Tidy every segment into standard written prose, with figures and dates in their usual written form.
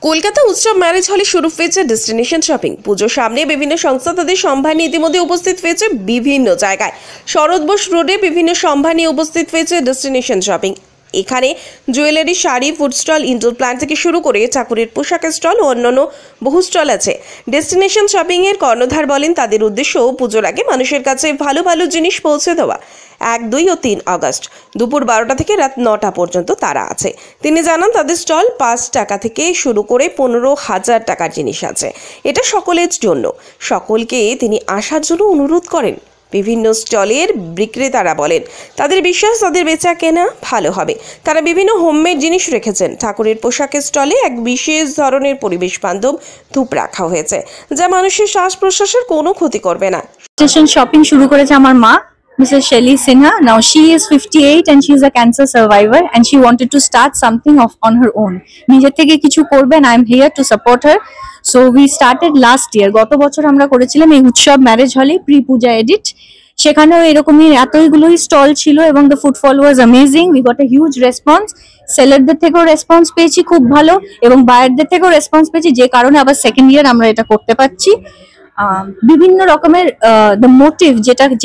কলকাতা উৎসব ম্যারেজ হলে শুরু হয়েছে ডেস্টিনেশন শপিং। পুজোর সামনে বিভিন্ন সংস্থা তাদের সম্ভার নিয়ে ইতিমধ্যে উপস্থিত হয়েছে বিভিন্ন জায়গায়। শরৎ বোস রোডে বিভিন্ন সম্ভার নিয়ে উপস্থিত হয়েছে ডেস্টিনেশন শপিং। এখানে jewellery, sari, food stall, indoor plant থেকে শুরু করে ঠাকুরের পোশাকের স্টল ও অন্যান্য বহু স্টল আছে। ডেস্টিনেশন শপিং এর কর্ণধার বলেন, তাদের উদ্দেশ্য পুজোর আগে মানুষের কাছে ভালো ভালো জিনিস পৌঁছে দেওয়া। 1, 2 ও 3 আগস্ট দুপুর 12টা থেকে রাত 9টা পর্যন্ত তারা আছে। তিনি জানান, তাদের স্টল 5 টাকা থেকে শুরু করে 15,000 টাকার জিনিস আছে। এটা সকলের জন্য। সকলকে তিনি আসার জন্য অনুরোধ করেন। বিভিন্ন স্টলের বিক্রেতারা বলেন, তাদের বিশ্বাস তাদের বেচা কেনা ভালো হবে। তারা বিভিন্ন হোমমেড জিনিস রেখেছেন। ঠাকুরের পোশাকের স্টলে এক বিশেষ ধরনের পরিবেশ বান্ধব ধূপ রাখা হয়েছে, যা মানুষের শ্বাস প্রশ্বাসের কোনো ক্ষতি করবে না। স্টেশন শপিং শুরু করেছে আমার মা, Mrs. Shelly Sinha. Now she is 58 and she is a cancer survivor and she wanted to start something on her own. নিজে থেকে কিছু করবে and I am here to support her. So we started last year. গত বছর আমরা করেছিলাম এই উৎসব ম্যারেজ হলে প্রি পূজা এডিট। সেখানেও এরকমই এতগুলোই স্টল ছিল এবং the footfall was amazing. We got a huge response. সেলারদের থেকেও রেসপন্স পেয়েছি খুব ভালো এবং বায়ারদের থেকেও রেসপন্স পেয়েছি, যে কারণে আবার সেকেন্ড ইয়ার আমরা এটা করতে পারছি। বিভিন্ন রকমের দ্য মোটিভ,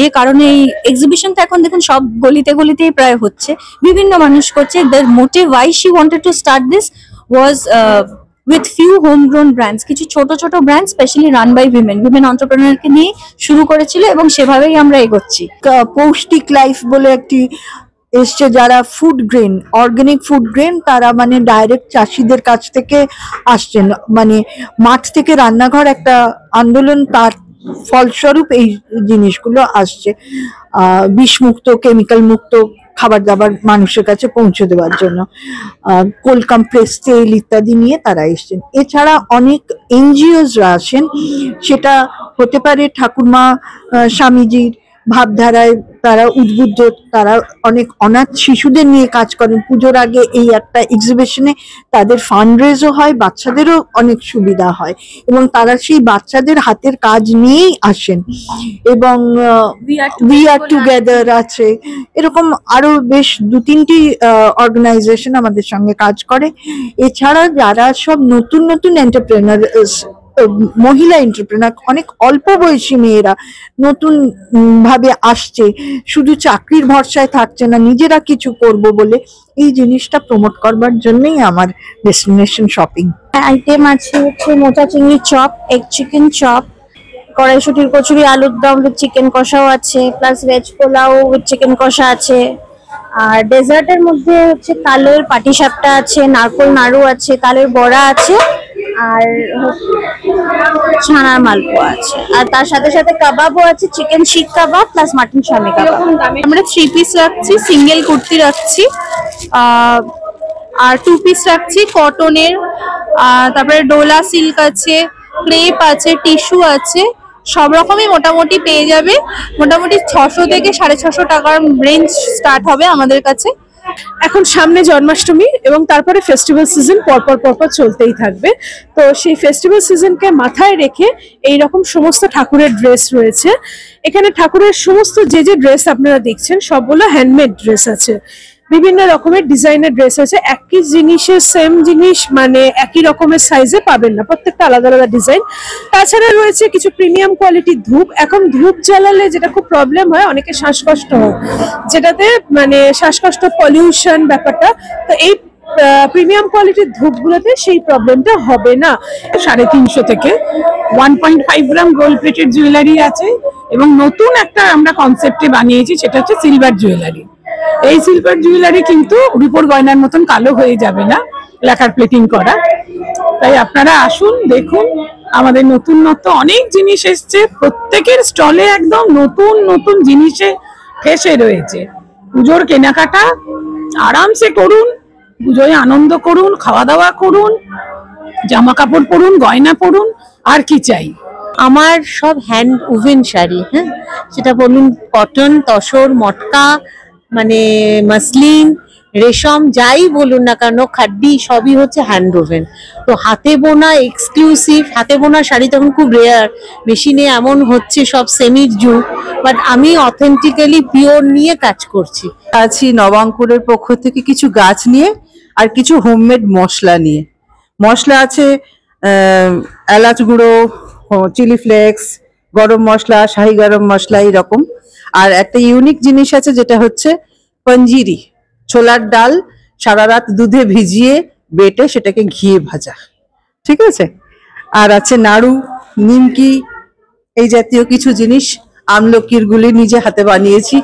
যে কারণে এই এক্সিবিশনটা এখন দেখুন সব গলিতে গলিতেই প্রায় হচ্ছে, বিভিন্ন মানুষ করছে। The motive why she wanted to start this was with few homegrown brands, কিছু ছোট ছোট brand specially run by women এন্টারপ্রেনারকে নিয়ে শুরু করেছিল এবং সেভাবেই আমরা এগোচ্ছি। পৌষ্টিক লাইফ বলে একটি এসছে, যারা food grain, organic food grain, তারা মানে ডাইরেক্ট চাষিদের কাছ থেকে আসছেন, মানে মাঠ থেকে রান্নাঘর একটা আন্দোলন, তার ফলস্বরূপ এই জিনিসগুলো আসছে। বিষমুক্ত, কেমিক্যাল মুক্ত খাবার দাবার মানুষের কাছে পৌঁছে দেওয়ার জন্য কোল্ড কম্প্রেস তেল ইত্যাদি নিয়ে তারা এসছেন। এছাড়া অনেক এনজিওসরা আসেন, সেটা হতে পারে ঠাকুরমা স্বামীজির ভাবধারায় তারা উদ্বুদ্ধ, তারা অনেক অনাথ শিশুদের নিয়ে কাজ করেন। পুজোর আগে এই একটা এক্সিবিশনে তাদের ফান্ড রেজও হয়, বাচ্চাদেরও অনেক সুবিধা হয় এবং তারা সেই বাচ্চাদের হাতের কাজ নিয়েই আসেন। এবং উই আর টুগেদার আছে, এরকম আরো বেশ 2-3টি অর্গানাইজেশন আমাদের সঙ্গে কাজ করে। এছাড়া যারা সব নতুন নতুন এন্টারপ্রেনার, মহিলা এন্টারপ্রেনার, অনেক অল্প বয়সী মেয়েরা নতুন ভাবে আসছে, শুধু চাকরির ভরসায় থাকছে না, নিজেরা কিছু করব বলে, এই জিনিসটা প্রমোট করবার জন্যই আমার ডেস্টিনেশন শপিং। আইটেম আছে হচ্ছে মোটা চিংড়ি চপ, এগ চিকেন চপ, কড়াইশুটির কচুরি, আলুর দম উইথ চিকেন কষাও আছে, plus veg pulao with chicken কষা আছে। আর ডেজার্টের মধ্যে হচ্ছে তালের পাটিসাপটা আছে, নারকোল নাড়ু আছে, তালের বড়া আছে, আর ছানার মালপোয়া আছে। আর তার সাথে সাথে কাবাবও আছে, চিকেন শিক কাবাব প্লাস মাটন শামি কাবাব। আমরা 3 পিস রাখছি, সিঙ্গেল কুর্তি রাখছি, আর 2 পিস রাখছি কটনের, তারপরে ডোলা সিল্ক আছে, ক্রেপ আছে, টিস্যু আছে, সব রকমই মোটামুটি পেয়ে যাবে। মোটামুটি 600 থেকে 650 টাকার রেঞ্জ স্টার্ট হবে আমাদের কাছে। এখন সামনে জন্মাষ্টমী এবং তারপরে ফেস্টিভ্যাল সিজন পরপর চলতেই থাকবে। তো সেই ফেস্টিভ্যাল সিজনকে মাথায় রেখে এই রকম সমস্ত ঠাকুরের ড্রেস রয়েছে। এখানে ঠাকুরের সমস্ত যে ড্রেস আপনারা দেখছেন সবগুলো হ্যান্ডমেড ড্রেস আছে, বিভিন্ন রকমের ডিজাইনের ড্রেস আছে। একই জিনিসের সেম জিনিস মানে একই রকমের সাইজে পাবেন না, প্রত্যেকটা আলাদা আলাদা ডিজাইন। তাছাড়া রয়েছে কিছু প্রিমিয়াম কোয়ালিটির ধূপ। এখন ধূপ জ্বালালে যেটা খুব প্রবলেম হয়, অনেকে শ্বাসকষ্ট হয়, যেটাতে মানে শ্বাসকষ্ট, পলিউশন ব্যাপারটা, তো এই প্রিমিয়াম কোয়ালিটির ধূপগুলোতে সেই প্রবলেমটা হবে না। 350 থেকে 1.5 গ্রাম গোল্ড প্লেটেড জুয়েলারি আছে এবং নতুন একটা আমরা কনসেপ্টে বানিয়েছি, সেটা হচ্ছে সিলভার জুয়েলারি। এই সিলভার জুয়েলারি কিন্তু রূপোর গয়নার মতন কালো হয়ে যাবে না, লেকার প্লেটিং করা। তাই আপনারা আসুন, দেখুন, আমাদের নতুন অনেক জিনিস এসছে। প্রত্যেকের স্টলে একদম নতুন নতুন জিনিসে ফেসে রয়েছে। পুজোর কেনাকাটা আরামসে করুন, পুজোয় আনন্দ করুন, খাওয়া দাওয়া করুন, জামা কাপড় পরুন, গয়না পরুন, আর কি চাই। আমার সব হ্যান্ড উভেন শাড়ি, হ্যাঁ, সেটা বলুন কটন, তসর, মটকা, মানে মাসলিন, রেশম, যাই বলুন না কেন, খাড্ডি, সবই হচ্ছে হ্যান্ড ওভেন। তো হাতে বোনা এক্সক্লুসিভ, হাতে বোনা শাড়ি তখন খুব রেয়ার, মেশিনে এমন হচ্ছে সব সেমির যুগ, বাট আমি অথেন্টিক্যালি পিওর নিয়ে কাজ করছি। আছি নবাঙ্কুরের পক্ষ থেকে কিছু গাছ নিয়ে আর কিছু হোমমেড মশলা নিয়ে। মশলা আছে এলাচ গুঁড়ো, চিলি ফ্লেক্স, গরম মশলা, শাহি গরম মশলা, এইরকম। আর একটা ইউনিক জিনিস আছে যেটা হচ্ছে পঞ্জিরি, ছোলার ডাল সারা রাত দুধে ভিজিয়ে বেটে সেটাকে ঘিয়ে ভাজা, ঠিক আছে। আর আছে নাড়ু, নিমকি, এই জাতীয় কিছু জিনিস। আমলকির গুলি নিজে হাতে বানিয়েছি।